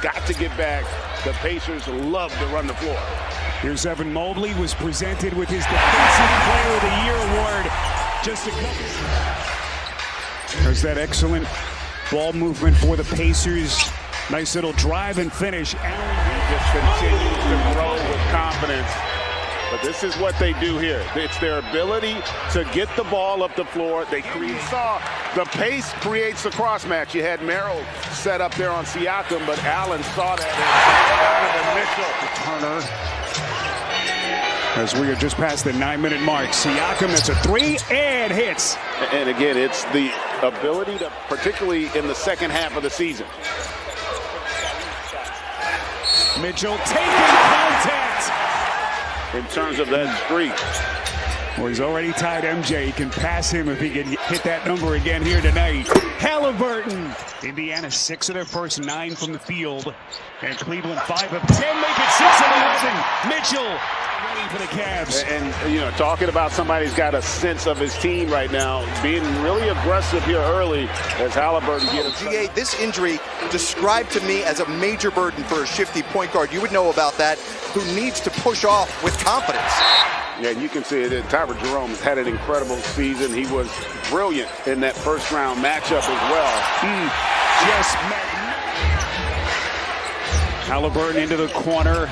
got to get back. The Pacers love to run the floor. Here's Evan Mobley, was presented with his Defensive Player of the Year award. Just a couple. There's that excellent ball movement for the Pacers. Nice little drive and finish. He just continues to grow with confidence. But this is what they do here. It's their ability to get the ball up the floor. You saw the pace creates the cross match. You had Merrill set up there on Siakam, but Allen saw that and Mitchell. Turner. As we are just past the 9-minute mark. Siakam, that's a three and hits. And again, it's the ability to, particularly in the second half of the season. Mitchell taking contact. In terms of that streak. Well, he's already tied MJ. He can pass him if he can hit that number again here tonight. Halliburton. Indiana 6 of their first 9 from the field. And Cleveland 5 of 10. Make it 6 of 11. Mitchell ready for the Cavs. And you know, talking about somebody who's got a sense of his team right now, being really aggressive here early as Halliburton gets. GA, this injury described to me as a major burden for a shifty point guard. You would know about that, who needs to push off with confidence. Yeah, you can see it. Tyler Jerome has had an incredible season. He was brilliant in that first round matchup as well. Halliburton into the corner.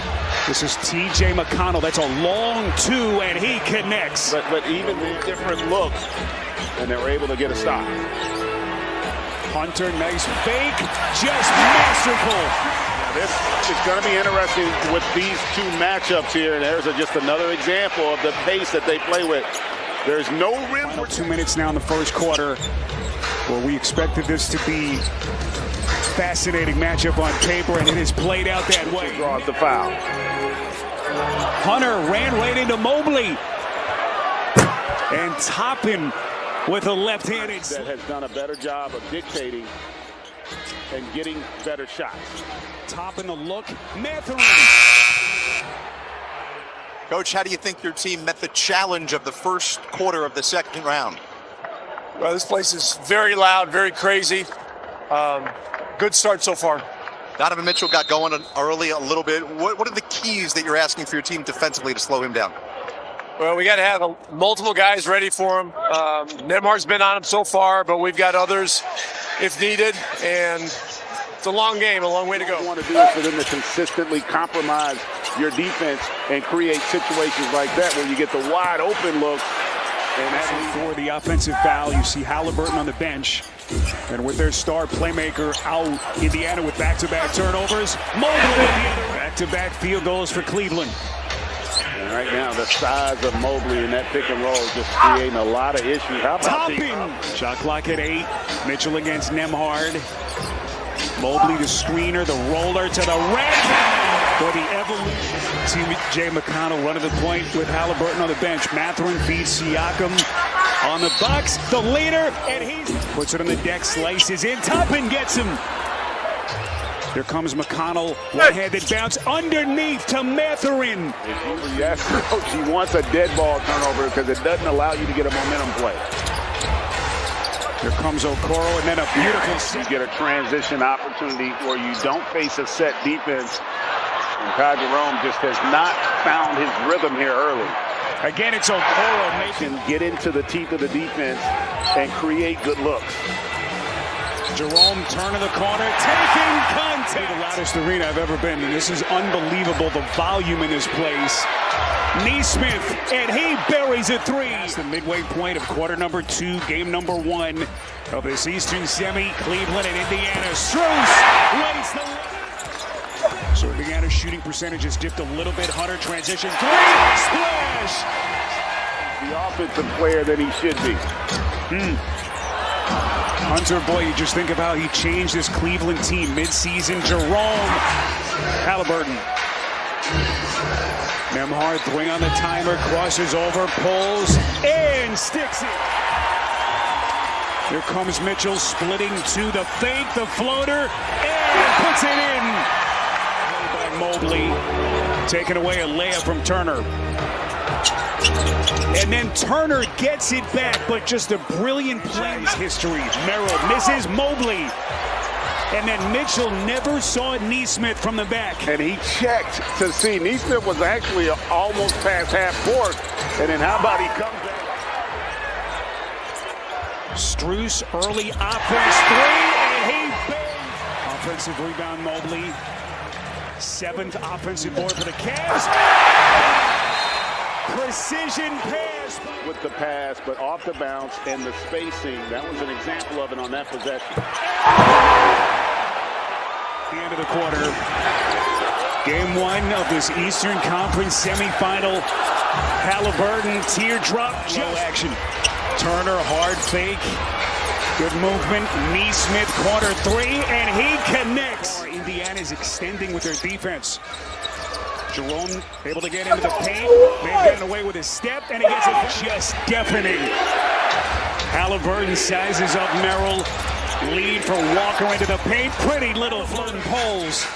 This is T.J. McConnell. That's a long 2, and he connects. But even the different look, and they were able to get a stop. Hunter, nice fake, just masterful. This is going to be interesting with these two matchups here, and there's just another example of the pace that they play with. There's no rim. Final 2 minutes now in the first quarter. Well, we expected this to be fascinating matchup on paper, and it has played out that way. Draws the foul. Hunter ran right into Mobley. And Toppin with a left-handed. That has done a better job of dictating and getting better shots. Toppin the look. Mathurin. Coach, how do you think your team met the challenge of the first quarter of the second round? Well, this place is very loud, very crazy. Good start so far. Donovan Mitchell got going early a little bit. What are the keys that you're asking for your team defensively to slow him down? Well, we got to have multiple guys ready for him. Nembhard's been on him so far, but we've got others if needed. And it's a long game, a long way to go. What you want to do is for them to consistently compromise your defense and create situations like that where you get the wide open look. And that's for the offensive foul. You see Halliburton on the bench. And with their star playmaker out, Indiana with back-to-back turnovers. Mobley, back-to-back field goals for Cleveland. And right now, the size of Mobley in that pick and roll is just creating a lot of issues. How about Toppin? Shot clock at 8. Mitchell against Nembhard. Mobley the screener, the roller to the rack. For the evolution. T.J. McConnell running the point with Halliburton on the bench. Mathurin feeds Siakam on the box. The leader, and he puts it on the deck, slices in. Toppin gets him. Here comes McConnell. One-handed bounce underneath to Mathurin. Yes, coach, he wants a dead ball turnover because it doesn't allow you to get a momentum play. Here comes Okoro, and then a beautiful set. You get a transition opportunity where you don't face a set defense. And Ty Jerome just has not found his rhythm here early. Again, it's Okoro making get into the teeth of the defense and create good looks. Jerome turn of the corner, taking contact. The loudest arena I've ever been, and this is unbelievable, the volume in this place. Neesmith, and he buries a 3. It's the midway point of quarter number 2, game number 1 of this Eastern semi. Cleveland and Indiana. Strus lays the. So Indiana's shooting percentage has dipped a little bit. Hunter transition 3, splash. The offensive player that he should be. Hunter, boy, you just think about how he changed this Cleveland team midseason. Jerome, Halliburton. Nembhard throwing on the timer, crosses over, pulls, and sticks it. Here comes Mitchell splitting to the fake, the floater, and puts it in. By Mobley, taking away a layup from Turner. And then Turner gets it back, but just a brilliant play in history. Merrill misses Mobley. And then Mitchell never saw Neesmith from the back. And he checked to see. Neesmith was actually almost past half court. And then how about he comes back? Strus, early offense three, and he bangs. Offensive rebound, Mobley. 7th offensive board for the Cavs. Precision pass. With the pass, but off the bounce and the spacing. That was an example of it on that possession. The end of the quarter. Game 1 of this Eastern Conference semifinal. Halliburton, teardrop, just action. Turner, hard fake. Good movement. Neesmith, corner 3, and he connects. Indiana's extending with their defense. Jerome able to get into the paint. May have gotten away with his step, and he gets it just deafening. Halliburton sizes up Merrill. Lead for Walker into the paint. Pretty little floating poles.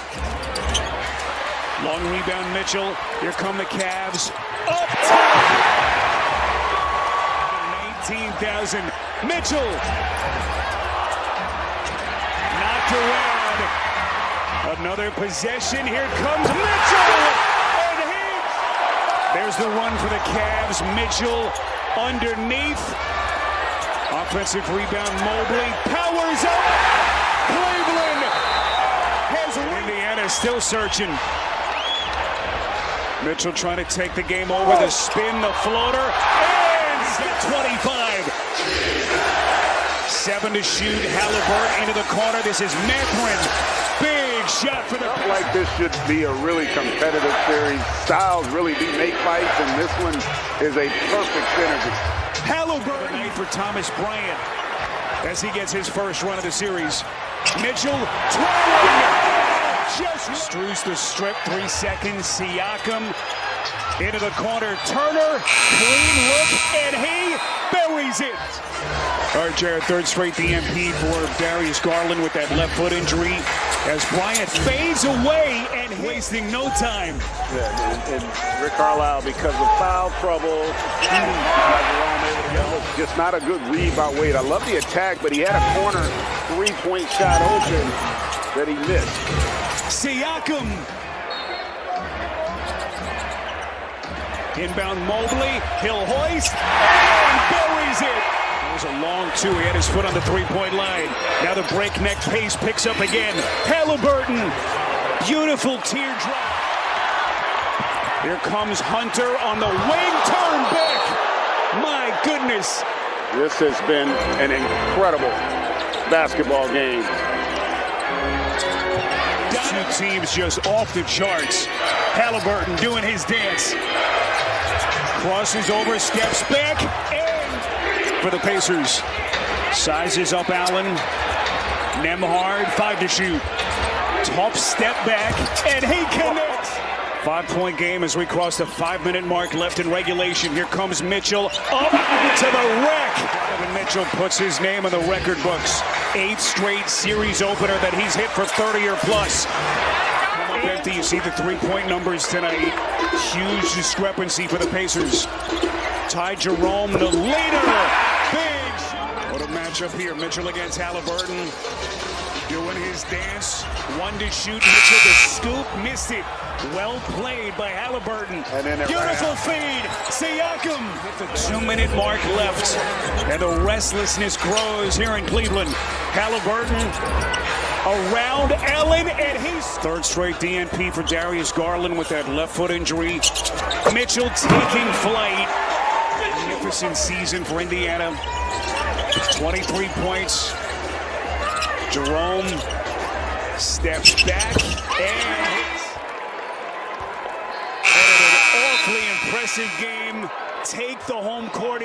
Long rebound, Mitchell. Here come the Cavs. Up top. 18,000. Mitchell. Knocked around. Another possession. Here comes Mitchell. And there's the run for the Cavs. Mitchell underneath. Offensive rebound, Mobley powers up. Cleveland has Indiana still searching. Mitchell trying to take the game over. The spin, the floater, and 25. 7 to shoot. Halliburton into the corner. This is Mathurin. Big shot for the. Like this should be a really competitive series. Styles really do make fights, and this one is a perfect synergy. Halliburton for Thomas Bryant as he gets his first run of the series. Mitchell twirling. Just Strus the strip, 3 seconds. Siakam into the corner. Turner, clean look, and he buries it. All right, Jared, 3rd straight DMP for Darius Garland with that left foot injury as Bryant fades away and wasting no time. Yeah, and Rick Carlisle, because of foul trouble, just not a good read by Wade. I love the attack, but he had a corner 3-point shot open that he missed. Siakam. Inbound Mobley. He'll hoist and buries it. It was a long 2. He had his foot on the 3-point line. Now the breakneck pace picks up again. Halliburton. Beautiful teardrop. Here comes Hunter on the wing. Turn back. My goodness. This has been an incredible basketball game. 2 teams just off the charts. Halliburton doing his dance. Crosses over, steps back, and for the Pacers. Sizes up Allen. Nembhard, 5 to shoot. Tough step back, and he connects. 5-point game as we cross the 5-minute mark left in regulation. Here comes Mitchell up to the rack. And Mitchell puts his name in the record books. 8th straight series opener that he's hit for 30 or plus. Empty. You see the 3-point numbers tonight. Huge discrepancy for the Pacers. Ty Jerome, the leader. Big. What a matchup here. Mitchell against Halliburton. Doing his dance. 1 to shoot. Mitchell the scoop. Missed it. Well played by Halliburton. And then beautiful feed. Siakam. At the 2-minute mark left. And the restlessness grows here in Cleveland. Halliburton around Allen, and he's 3rd straight DNP for Darius Garland with that left foot injury. Mitchell taking flight. Magnificent season for Indiana. 23 points. Jerome steps back and hits. What an awfully impressive game. Take the home court.